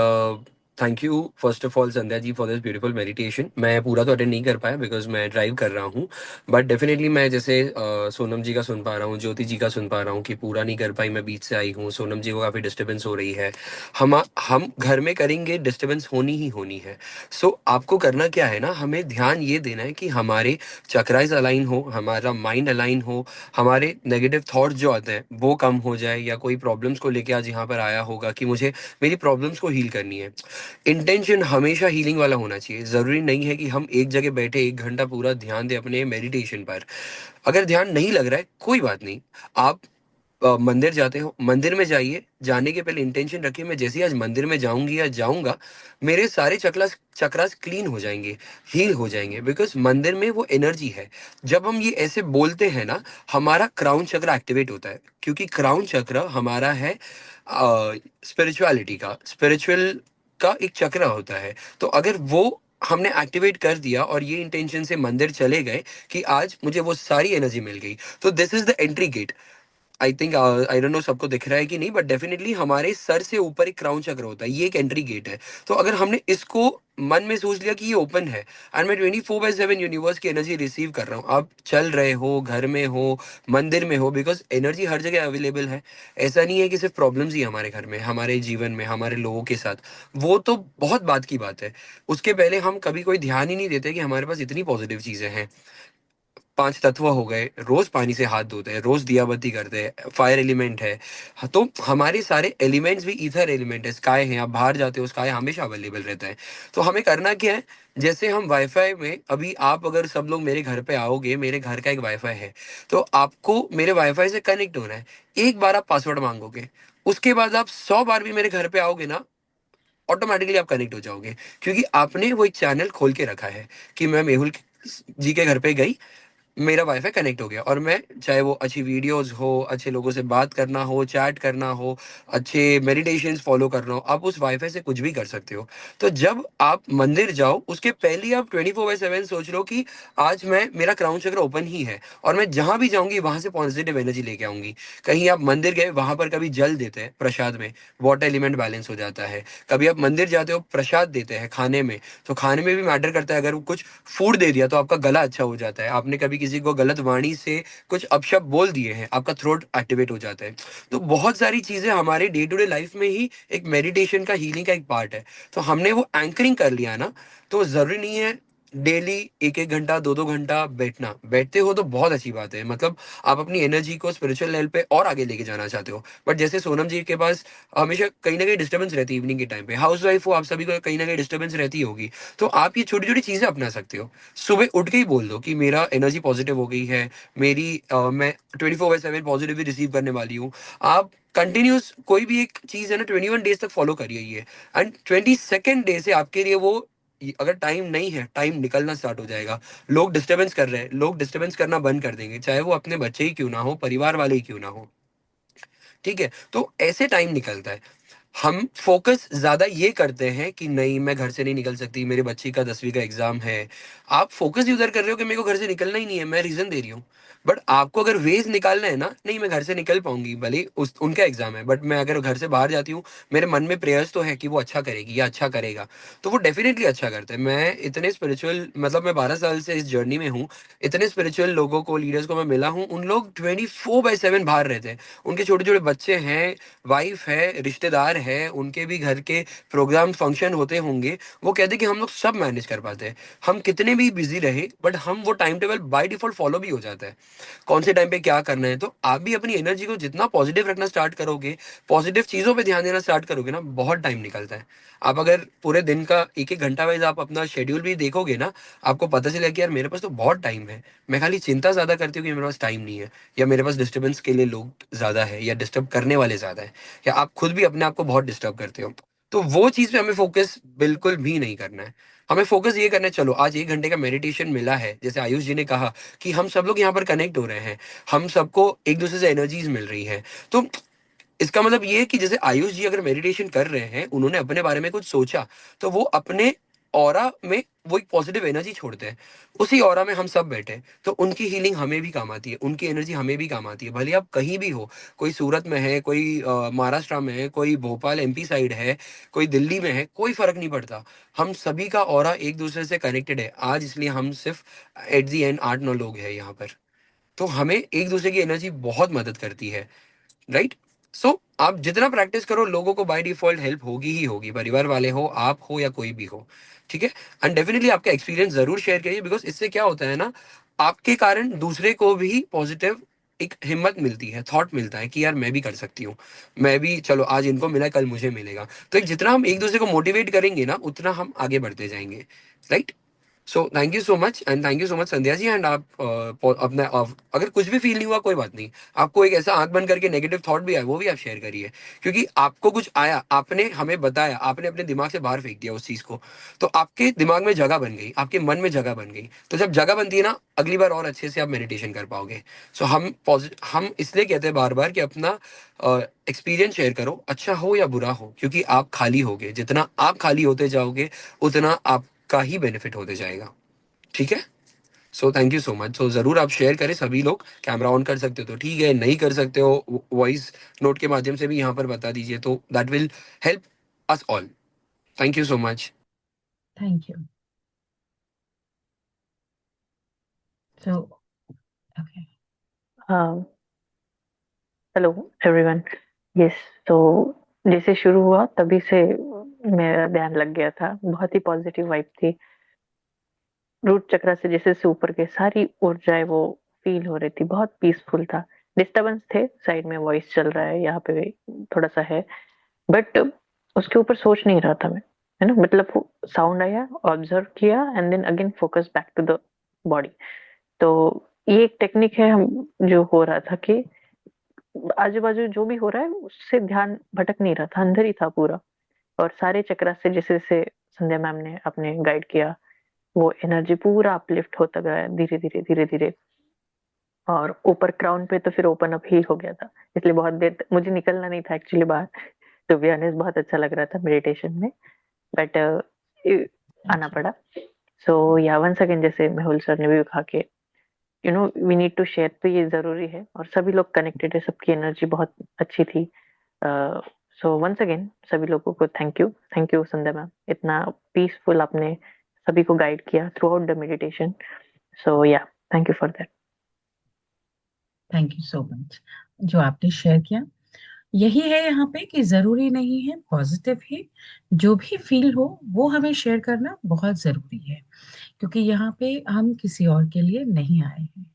thank you first of all Sandhya ji for this beautiful meditation. मैं पूरा तो अटेंड नहीं कर पाया बिकॉज मैं ड्राइव कर रहा हूँ। बट डेफिनेटली मैं जैसे सोनम जी का सुन पा रहा हूँ, ज्योति जी का सुन पा रहा हूँ कि पूरा नहीं कर पाई, मैं बीच से आई हूँ, सोनम जी को काफ़ी डिस्टर्बेंस हो रही है। हम घर में करेंगे, डिस्टर्बेंस होनी ही होनी है। सो आपको करना क्या है ना, हमें ध्यान ये देना है कि हमारे चक्राइज अलाइन हो, हमारा माइंड अलाइन हो, हमारे नेगेटिव थॉट्स जो आते हैं वो कम हो जाए, या कोई प्रॉब्लम्स को लेके आज यहाँ पर आया होगा कि मुझे मेरी प्रॉब्लम्स को हील करनी है। इंटेंशन हमेशा हीलिंग वाला होना चाहिए। ज़रूरी नहीं है कि हम एक जगह बैठे 1 घंटा पूरा ध्यान दें अपने मेडिटेशन पर। अगर ध्यान नहीं लग रहा है कोई बात नहीं, आप मंदिर जाते हो, मंदिर में जाइए। जाने के पहले इंटेंशन रखिए, मैं जैसे ही आज मंदिर में जाऊंगी या जाऊंगा, मेरे सारे चक्रास चक्रास क्लीन हो जाएंगे, हील हो जाएंगे। बिकॉज मंदिर में वो एनर्जी है। जब हम ये ऐसे बोलते हैं ना, हमारा क्राउन चक्र एक्टिवेट होता है, क्योंकि क्राउन चक्र हमारा है स्पिरिचुअलिटी का, स्पिरिचुअल का एक चक्र होता है। तो अगर वो हमने एक्टिवेट कर दिया और ये इंटेंशन से मंदिर चले गए कि आज मुझे वो सारी एनर्जी मिल गई, तो this is the entry gate. I think I don't know सबको दिख रहा है कि नहीं, बट डेफिनेटली हमारे सर से ऊपर एक क्राउन चक्र होता है, ये एक एंट्री गेट है। तो अगर हमने इसको मन में सोच लिया कि ये ओपन है एंड मैं 24/7 यूनिवर्स की एनर्जी रिसीव कर रहा हूँ, आप चल रहे हो, घर में हो, मंदिर में हो, बिकॉज एनर्जी हर जगह अवेलेबल है। ऐसा नहीं है कि सिर्फ प्रॉब्लम्स ही हमारे घर में, हमारे जीवन में, हमारे लोगों के साथ। वो तो बहुत बात की बात है। उसके पहले हम कभी कोई ध्यान ही नहीं देते कि हमारे पास इतनी पॉजिटिव चीजें हैं। 5 तत्व हो गए, रोज पानी से हाथ धोते हैं, रोज दिया बत्ती करते हैं, फायर एलिमेंट है। हाँ, तो हमारे सारे एलिमेंट्स भी ईथर एलिमेंट है, स्काई है। आप बाहर जाते हो, स्काई हमेशा अवेलेबल रहता है। तो हमें करना क्या है, जैसे हम वाईफाई में, अभी आप अगर सब लोग मेरे घर पे आओगे, मेरे घर का एक वाईफाई है, तो आपको मेरे वाईफाई से कनेक्ट होना है। एक बार आप पासवर्ड मांगोगे, उसके बाद आप 100 बार भी मेरे घर पे आओगे ना, ऑटोमेटिकली आप कनेक्ट हो जाओगे। क्योंकि आपने वो एक चैनल खोल के रखा है कि मैं मेहुल जी के घर पे गई, मेरा वाईफाई कनेक्ट हो गया, और मैं चाहे वो अच्छी वीडियोस हो, अच्छे लोगों से बात करना हो, चैट करना हो, अच्छे मेडिटेशंस फॉलो करना हो, आप उस वाईफाई से कुछ भी कर सकते हो। तो जब आप मंदिर जाओ, उसके पहले ही आप 24/7 सोच लो कि आज मैं, मेरा क्राउन चक्र ओपन ही है और मैं जहां भी जाऊंगी वहां से पॉजिटिव एनर्जी लेके आऊंगी। कहीं आप मंदिर गए, वहां पर कभी जल देते हैं प्रसाद में, वाटर एलिमेंट बैलेंस हो जाता है। कभी आप मंदिर जाते हो, प्रसाद देते हैं खाने में, तो खाने में भी मैटर करता है। अगर वो कुछ फूड दे दिया तो आपका गला अच्छा हो जाता है। आपने कभी किसी को गलत वाणी से कुछ अपशब्द बोल दिए हैं, आपका थ्रोट एक्टिवेट हो जाता है। तो बहुत सारी चीजें हमारे डे टू डे लाइफ में ही एक मेडिटेशन का, हीलिंग का एक पार्ट है। तो हमने वो एंकरिंग कर लिया ना, तो जरूरी नहीं है डेली 1-1 घंटा 2-2 घंटा बैठना, बैठते हो तो बहुत अच्छी बात है, मतलब आप अपनी एनर्जी को स्पिरिचुअल लेवल पे और आगे लेके जाना चाहते हो। बट जैसे सोनम जी के पास हमेशा कहीं ना कहीं डिस्टर्बेंस रहती है इवनिंग के टाइम पे, हाउस वाइफ हो आप, सभी को कहीं ना कहीं डिस्टर्बेंस रहती होगी। तो आप ये छोटी छोटी चीजें अपना सकते हो। सुबह उठ के ही बोल दो कि मेरा एनर्जी पॉजिटिव हो गई है, मैं 24/7 पॉजिटिव रिसीव करने वाली हूँ। आप कंटिन्यूस कोई भी एक चीज है ना 21 डेज तक फॉलो करिए ये, एंड 22nd डे से आपके लिए वो, अगर टाइम नहीं है, टाइम निकलना स्टार्ट हो जाएगा। लोग डिस्टरबेंस कर रहे हैं, लोग डिस्टरबेंस करना बंद कर देंगे, चाहे वो अपने बच्चे ही क्यों ना हो, परिवार वाले ही क्यों ना हो। ठीक है, तो ऐसे टाइम निकलता है। हम फोकस ज्यादा ये करते हैं कि नहीं मैं घर से नहीं निकल सकती, मेरे बच्चे का 10वीं का एग्जाम है। आप फोकस ही उधर कर रहे हो कि मेरे को घर से निकलना ही नहीं है, मैं रीजन दे रही हूँ। बट आपको अगर वेज निकालना है ना, नहीं मैं घर से निकल पाऊंगी, भले ही उस उनका एग्जाम है, बट मैं अगर घर से बाहर जाती हूँ, मेरे मन में प्रेयर्स तो है कि वो अच्छा करेगी या अच्छा करेगा, तो वो डेफिनेटली अच्छा करता है। मैं इतने स्पिरिचुअल, मतलब मैं 12 साल से इस जर्नी में हूँ, इतने स्पिरिचुअल लोगों को, लीडर्स को मैं मिला हूँ, उन लोग 24/7 बाहर रहते हैं। उनके छोटे छोटे बच्चे हैं, वाइफ है, रिश्तेदार है, उनके भी घर के प्रोग्राम फंक्शन होते होंगे। वो कहते हैं कि हम लोग सब मैनेज कर पाते हैं, हम कितने भी बिजी रहे, बट हम वो time table by default follow भी हो जाता है, कौन से टाइम पे क्या करना है। तो आप भी अपनी एनर्जी को जितना पॉजिटिव रखना स्टार्ट करोगे, पॉजिटिव चीजों पे ध्यान देना स्टार्ट करोगे ना, बहुत टाइम निकलता है। आप अगर पूरे दिन का 1-1 घंटा वाइज आप अपना शेड्यूल भी देखोगे ना, आपको पता चलेगा कि यार मेरे पास तो बहुत टाइम है। मैं खाली चिंता ज्यादा करती हूँ कि मेरे पास टाइम नहीं है, या मेरे पास डिस्टर्बेंस के लिए लोग ज्यादा है, या डिस्टर्ब करने वाले ज्यादा है, या आप खुद भी अपने आप को बहुत डिस्टर्ब करते हो। तो वो चीज पे हमें फोकस बिल्कुल भी नहीं करना है। हमें फोकस ये करना है, चलो आज 1 घंटे का मेडिटेशन मिला है, जैसे आयुष जी ने कहा कि हम सब लोग यहाँ पर कनेक्ट हो रहे हैं, हम सबको एक दूसरे से एनर्जीज मिल रही है। तो इसका मतलब ये है कि जैसे आयुष जी अगर मेडिटेशन कर रहे हैं, उन्होंने अपने बारे में कुछ सोचा, तो वो अपने ऑरा में वो एक पॉजिटिव एनर्जी छोड़ते हैं। उसी ऑरा में हम सब बैठे हैं, तो उनकी हीलिंग हमें भी काम आती है, उनकी एनर्जी हमें भी काम आती है, भले आप कहीं भी हो। कोई सूरत में है, कोई महाराष्ट्र में है, कोई भोपाल एमपी साइड है, कोई दिल्ली में है, कोई फर्क नहीं पड़ता। हम सभी का ऑरा एक दूसरे से कनेक्टेड है आज, इसलिए हम सिर्फ एट दी एंड 8-9 लोग हैं यहाँ पर। तो हमें एक दूसरे की एनर्जी बहुत मदद करती है, राइट। सो आप जितना प्रैक्टिस करो, लोगों को बाय डिफॉल्ट हेल्प होगी ही होगी, परिवार वाले हो, आप हो या कोई भी हो। ठीक है, एंड डेफिनेटली आपका एक्सपीरियंस जरूर शेयर करिए, बिकॉज इससे क्या होता है ना, आपके कारण दूसरे को भी पॉजिटिव एक हिम्मत मिलती है, थॉट मिलता है कि यार मैं भी कर सकती हूँ, मैं भी, चलो आज इनको मिला कल मुझे मिलेगा। तो एक जितना हम एक दूसरे को मोटिवेट करेंगे ना, उतना हम आगे बढ़ते जाएंगे, right. So thank you so much, and thank you so much Sandhya ji. And आप अपना अगर कुछ भी फील नहीं हुआ कोई बात नहीं, आपको एक ऐसा आंख बंद करके नेगेटिव थॉट भी आया, वो भी आप शेयर करिए, क्योंकि आपको कुछ आया, आपने हमें बताया, आपने अपने दिमाग से बाहर फेंक दिया उस चीज को, तो आपके दिमाग में जगह बन गई, आपके मन में जगह बन गई। तो जब जगह बनती है ना, अगली बार और अच्छे से आप मेडिटेशन कर पाओगे। सो हम इसलिए कहते हैं बार बार कि अपना एक्सपीरियंस शेयर करो, अच्छा हो या बुरा हो, क्योंकि आप खाली होगे, जितना आप खाली होते जाओगे, उतना आपका ही बेनिफिट होते जाएगा। ठीक है, so thank you so much. So जरूर आप शेयर करें, सभी लोग कैमरा ऑन कर सकते हो तो ठीक है, नहीं कर सकते हो वॉइस नोट के माध्यम से भी यहाँ पर बता दीजिए, तो that will help us all. Thank you so much. Thank you. So okay. हाँ, हेलो एवरीवन। यस, तो जैसे शुरू हुआ तभी से मेरा ध्यान लग गया था, बहुत ही पॉजिटिव वाइब थी। रूट चक्र से जैसे से ऊपर के सारी ऊर्जाएं वो फील हो रही थी, बहुत पीसफुल था। डिस्टरबेंस थे, साइड में वॉइस चल रहा है, यहाँ पे थोड़ा सा है, बट उसके ऊपर सोच नहीं रहा था मैं, है ना। मतलब साउंड आया, ऑब्जर्व किया, and then again focus back to the body. तो ये एक टेक्निक है, हम जो हो रहा था कि आजू बाजू जो भी हो रहा है उससे ध्यान भटक नहीं रहा था, अंदर ही था पूरा। और सारे चक्र से जैसे जैसे संध्या मैम ने अपने गाइड किया, वो एनर्जी पूरा अपलिफ्ट होता गया धीरे धीरे धीरे धीरे। और ऊपर क्राउन पे तो फिर ओपन अप ही हो गया था, इसलिए बहुत देर मुझे निकलना नहीं था एक्चुअली बाहर। तो बी ऑनेस्ट बहुत अच्छा लग रहा था मेडिटेशन में, बट आना पड़ा। सो या वंस अगेन, जैसे मेहुल सर ने भी कहा कि वी नीड टू शेयर, तो ये जरूरी है, और सभी लोग कनेक्टेड है, सबकी एनर्जी बहुत अच्छी थी। सो वंस अगेन सभी लोगों को थैंक यू संध्या मैम, इतना पीसफुल आपने सभी को गाइड किया थ्रू आउट द मेडिटेशन। सो या, thank you for that. Thank you so much जो आपने शेयर किया। यही है यहाँ पे कि जरूरी नहीं है पॉजिटिव ही, जो भी फील हो वो हमें शेयर करना बहुत जरूरी है, क्योंकि यहाँ पे हम किसी और के लिए नहीं आए हैं।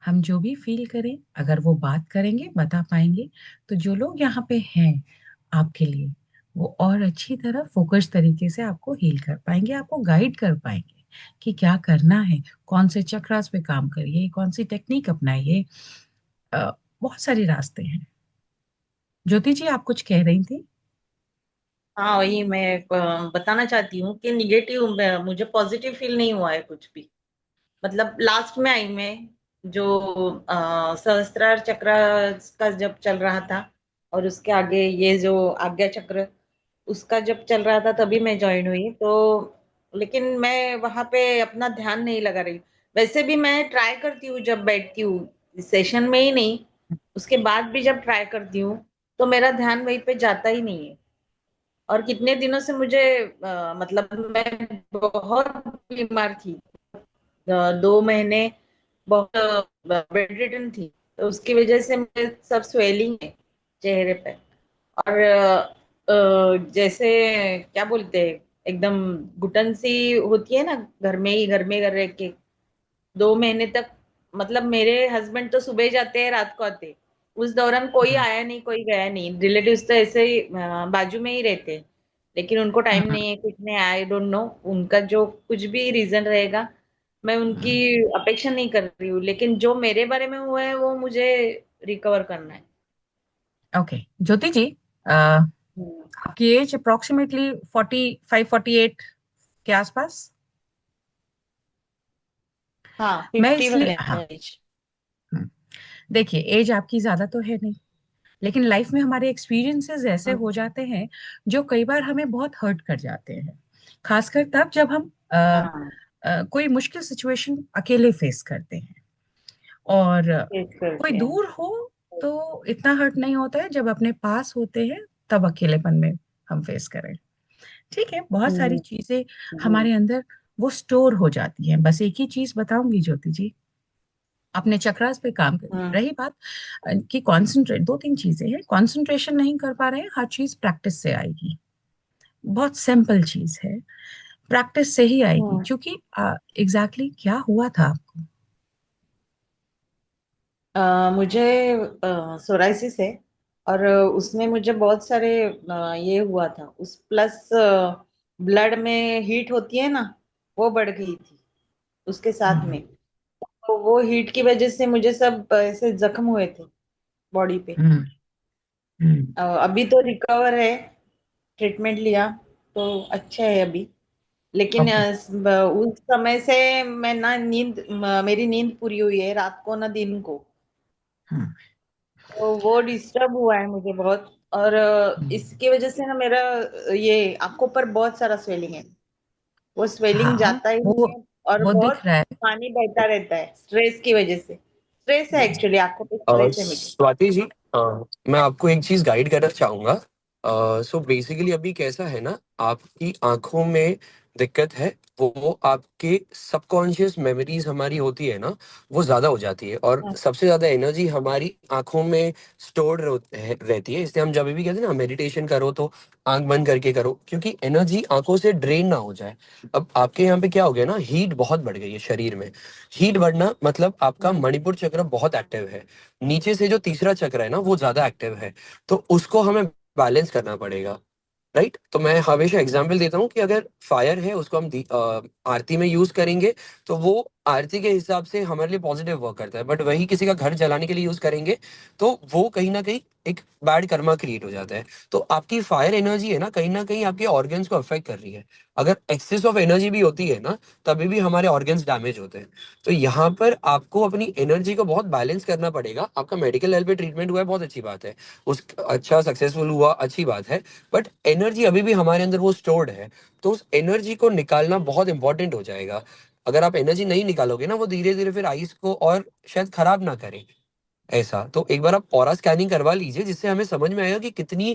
हम जो भी फील करें, अगर वो बात करेंगे, बता पाएंगे, तो जो लोग यहाँ पे हैं आपके लिए, वो और अच्छी तरह फोकस तरीके से आपको हील कर पाएंगे, आपको गाइड कर पाएंगे कि क्या करना है, कौन से चक्रास पे काम करिए, कौन सी टेक्निक अपनाइए। बहुत सारे रास्ते हैं। ज्योति जी, आप कुछ कह रही थी? हाँ, वही मैं बताना चाहती हूँ कि निगेटिव मुझे पॉजिटिव फील नहीं हुआ है कुछ भी। मतलब लास्ट में आई मैं, जो सहस्त्रार चक्र का जब चल रहा था, और उसके आगे ये जो आज्ञा चक्र उसका जब चल रहा था तभी मैं ज्वाइन हुई। तो लेकिन मैं वहां पे अपना ध्यान नहीं लगा रही। वैसे भी मैं ट्राई करती हूँ जब बैठती हूँ सेशन में ही नहीं, उसके बाद भी जब ट्राई करती हूँ तो मेरा ध्यान वहीं पे जाता ही नहीं है। और कितने दिनों से मुझे मतलब मैं बहुत बीमार थी, 2 महीने बहुत बेड रिडन थी। तो उसकी वजह से मुझे सब स्वेलिंग है चेहरे पे। और जैसे क्या बोलते हैं, एकदम घुटन सी होती है ना, घर में रह के 2 महीने तक। मतलब मेरे हस्बैंड तो सुबह जाते हैं रात को आते, उस दौरान कोई हम्म, आया नहीं कोई गया नहीं, रिलेटिव्स तो ऐसे ही बाजू में ही रहते हैं, लेकिन उनको टाइम हम्म, नहीं है, कुछ नहीं, आई डोंट नो उनका जो कुछ भी रीजन रहेगा। मैं उनकी हम्म। अपेक्षा नहीं कर रही हूँ, लेकिन जो मेरे बारे में हुआ है वो मुझे रिकवर करना है। ओके ज्योति जी, हम्म। आपकी एज अप्रोक्सीमेटली 45-48 के आसपास? हाँ, मैं 50 इसलिए, है हाँ, एज। हम्म, देखिए एज आपकी ज्यादा तो है नहीं, लेकिन लाइफ में हमारे एक्सपीरियंसेस ऐसे हो जाते हैं जो कई बार हमें बहुत हर्ट कर जाते हैं, खासकर तब जब हम हाँ, कोई मुश्किल सिचुएशन अकेले फेस करते हैं। और फेस कोई करते हैं। दूर हो तो इतना हर्ट नहीं होता है, जब अपने पास होते हैं तब अकेलेपन में हम फेस करें। ठीक है, बहुत सारी हम्म, चीजें जी। हमारे अंदर वो स्टोर हो जाती हैं। बस एक ही चीज बताऊंगी ज्योति जी, अपने चक्रास पे काम करिए। हम्म, रही बात कि कंसंट्रेट, दो तीन चीजें हैं, कंसंट्रेशन नहीं कर पा रहे हैं, हर चीज प्रैक्टिस से आएगी। बहुत सिंपल चीज है, प्रैक्टिस से ही आएगी। हम्म। क्योंकि एग्जैक्टली क्या हुआ था आपको? मुझे सोराइसिस है, और उसमें मुझे बहुत सारे ये हुआ था, उस प्लस ब्लड में हीट होती है ना, वो बढ़ गई थी उसके साथ हम्म, में। तो वो हीट की वजह से मुझे सब ऐसे जख्म हुए थे बॉडी पे। हम्म, हम्म। अभी तो रिकवर है, ट्रीटमेंट लिया तो अच्छा है अभी। लेकिन ओके। उस समय से मैं ना मेरी नींद पूरी हुई है रात को ना दिन को। हम्म, तो वो डिस्टर्ब हुआ है मुझे बहुत। और हम्म। इसकी वजह से ना मेरा ये आंखों पर बहुत सारा स्वेलिंग है, वो स्वेलिंग हाँ, जाता ही नहीं वो है। और वो दिख बहुत रहा है। पानी बहता रहता है स्ट्रेस की वजह से। स्ट्रेस है एक्चुअली, आंखों पे स्ट्रेस है मुझे। स्वाति जी, मैं आपको एक चीज गाइड करना चाहूंगा। सो बेसिकली अभी कैसा है ना, आपकी आंखों में दिक्कत है, वो आपके सबकॉन्शियस मेमोरीज हमारी होती है ना, वो ज्यादा हो जाती है, और हाँ, सबसे ज्यादा एनर्जी हमारी आंखों में स्टोर्ड रहती है। इसलिए हम जब भी कहते हैं ना मेडिटेशन करो तो आंख बंद करके करो, क्योंकि एनर्जी आंखों से ड्रेन ना हो जाए। अब आपके यहाँ पे क्या हो गया ना, हीट बहुत बढ़ गई है शरीर में। हीट बढ़ना मतलब आपका हम्म, मणिपुर चक्र बहुत एक्टिव है, नीचे से जो तीसरा चक्र है ना वो ज्यादा एक्टिव है, तो उसको हमें बैलेंस करना पड़ेगा। राइट, तो मैं हमेशा एग्जांपल देता हूँ कि अगर फायर है उसको हम आरती में यूज करेंगे, तो वो आरती के हिसाब से हमारे लिए पॉजिटिव वर्क करता है, बट वही किसी का घर जलाने के लिए यूज करेंगे तो वो कहीं ना कहीं एक बैड कर्मा क्रिएट हो जाता है। तो आपकी फायर एनर्जी है ना कहीं आपके ऑर्गन्स को अफेक्ट कर रही है। अगर एक्सेस ऑफ एनर्जी भी होती है ना, तभी भी हमारे ऑर्गन्स डैमेज होते हैं। तो यहाँ पर आपको अपनी एनर्जी को बहुत बैलेंस करना पड़ेगा। आपका मेडिकल लेवल पे ट्रीटमेंट हुआ है, बहुत अच्छी बात है, उस अच्छा सक्सेसफुल हुआ, अच्छी बात है। बट एनर्जी अभी भी हमारे अंदर वो स्टोर्ड है, तो उस एनर्जी को निकालना बहुत इंपॉर्टेंट हो जाएगा। अगर आप एनर्जी नहीं निकालोगे ना, वो धीरे धीरे फिर आइस को और शायद खराब ना करे। ऐसा तो एक बार आप ऑरा स्कैनिंग करवा लीजिए, जिससे हमें समझ में आएगा कि कितनी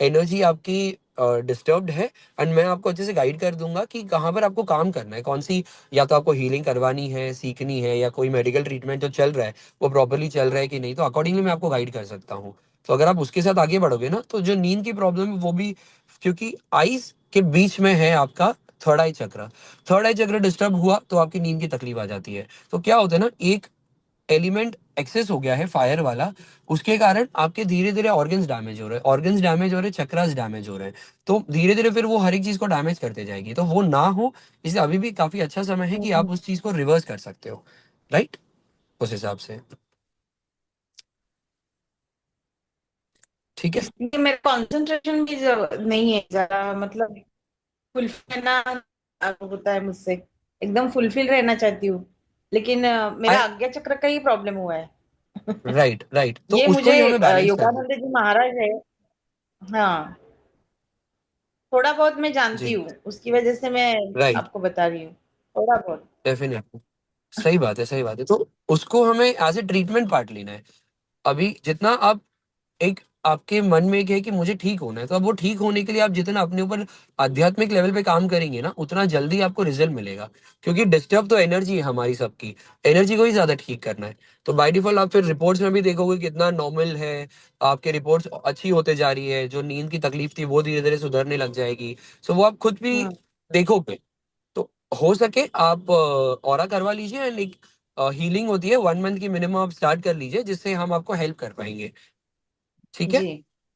एनर्जी आपकी डिस्टर्ब्ड है, एंड मैं आपको अच्छे से गाइड कर दूंगा कि कहाँ पर आपको काम करना है, कौन सी, या तो आपको हीलिंग करवानी है, सीखनी है, या कोई मेडिकल ट्रीटमेंट जो चल रहा है वो प्रॉपरली चल रहा है कि नहीं, तो अकॉर्डिंगली मैं आपको गाइड कर सकता हूँ। तो अगर आप उसके साथ आगे बढ़ोगे ना, तो जो नींद की प्रॉब्लम है वो भी, क्योंकि आईज के बीच में है आपका थर्ड आई चक्र, थर्ड आई चक्र डिस्टर्ब हुआ तो आपकी नींद की तकलीफ आ जाती है। तो क्या होता है ना, एक एलिमेंट एक्सेस हो गया है फायर वाला, उसके कारण आपके धीरे धीरे ऑर्गन्स डैमेज हो रहे हैं, ऑर्गन्स डैमेज हो रहे हैं, चक्रास डैमेज हो रहे हैं, तो धीरे धीरे फिर वो हर एक चीज को डैमेज करते जाएगी, तो वो ना हो, इसलिए अभी भी काफी अच्छा समय है कि आप उस चीज को रिवर्स कर सकते हो, राइट, उस हिसाब से। ठीक है। इसलिए मेरा कंसंट्रेशन भी नहीं है जरा, मतलब फुलफिल रहना होता है मुझसे, एकदम फुलफिल रहना चाहती हूँ, लेकिन मेरा आई आज्ञा चक्र का ही प्रॉब्लम हुआ है। राइट राइट, तो ये उसको मुझे ही हमें बैलेंस करना योगानंद जी महाराज है, हाँ, थोड़ा बहुत मैं है। जानती जी। हूँ, उसकी वजह से मैं राइट। आपको बता रही हूँ, थोड़ा बहुत। डेफिनेटली। सही बात है, सही बात है, तो उसको हमें एज ए ट्रीटमेंट पार्ट लेना है। अभी जितना आप, एक आपके मन में एक है कि मुझे ठीक होना है, तो अब वो ठीक होने के लिए आप जितना अपने ऊपर आध्यात्मिक लेवल पे काम करेंगे ना, उतना जल्दी आपको रिजल्ट मिलेगा। क्योंकि डिस्टर्ब तो एनर्जी है हमारी सबकी, एनर्जी को ही ज्यादा ठीक करना है। तो बाय डिफॉल्ट आप फिर रिपोर्ट्स में भी देखोगे कितना नॉर्मल है, आपके रिपोर्ट्स अच्छी होते जा रही है, जो नींद की तकलीफ थी वो धीरे धीरे सुधरने लग जाएगी। सो वो आप खुद भी हाँ देखोगे। तो हो सके आप ऑरा करवा लीजिए, एंड एक हीलिंग होती है 1 मंथ की मिनिमम, आप स्टार्ट कर लीजिए, जिससे हम आपको हेल्प कर पाएंगे। ठीक है। जी।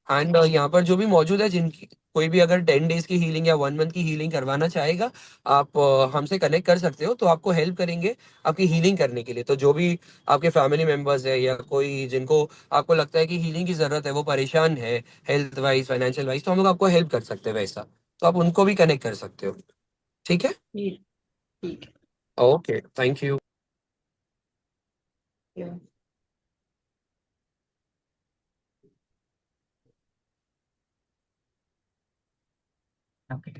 एंड यहाँ पर जो भी मौजूद है, जिनकी कोई भी अगर 10 डेज की हीलिंग या 1 मंथ की हीलिंग करवाना चाहेगा, आप हमसे कनेक्ट कर सकते हो, तो आपको हेल्प करेंगे आपकी हीलिंग करने के लिए। तो जो भी आपके फैमिली मेंबर्स है, या कोई जिनको आपको लगता है कि हीलिंग की जरूरत है, वो परेशान है हेल्थ वाइज, फाइनेंशियल वाइज, तो हम लोग आपको हेल्प कर सकते हैं वैसा, तो आप उनको भी कनेक्ट कर सकते हो। ठीक है। जी ठीक ओके, थैंक यू। है। ओके। एक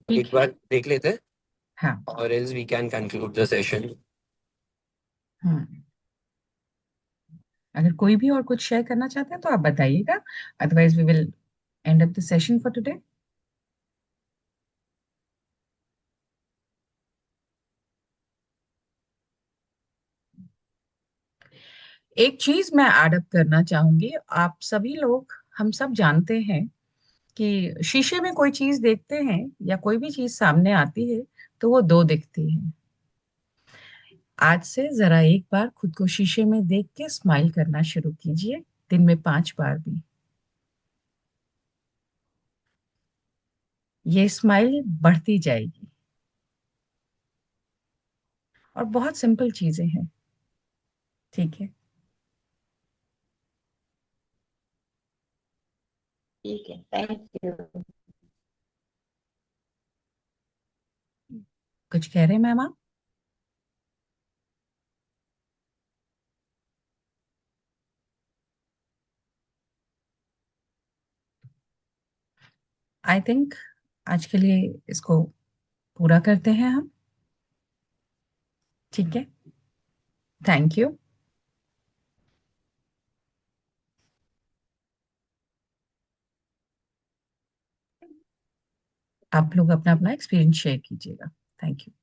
ठीक है। बार देख लेते हैं, हाँ। और else we can conclude the session. हम्म। अगर कोई भी और कुछ शेयर करना चाहते हैं तो आप बताइएगा, otherwise we will end up the session for today. एक चीज मैं ऐड अप करना चाहूंगी। आप सभी लोग, हम सब जानते हैं कि शीशे में कोई चीज देखते हैं या कोई भी चीज सामने आती है तो वो दो दिखती है। आज से जरा एक बार खुद को शीशे में देख के स्माइल करना शुरू कीजिए, दिन में 5 बार भी। ये स्माइल बढ़ती जाएगी, और बहुत सिंपल चीजें हैं। ठीक है। ठीक है, थैंक यू। कुछ कह रहे हैं मैम आप? आई थिंक आज के लिए इसको पूरा करते हैं हम। ठीक है। Thank you. आप लोग अपना अपना एक्सपीरियंस शेयर कीजिएगा। Thank you.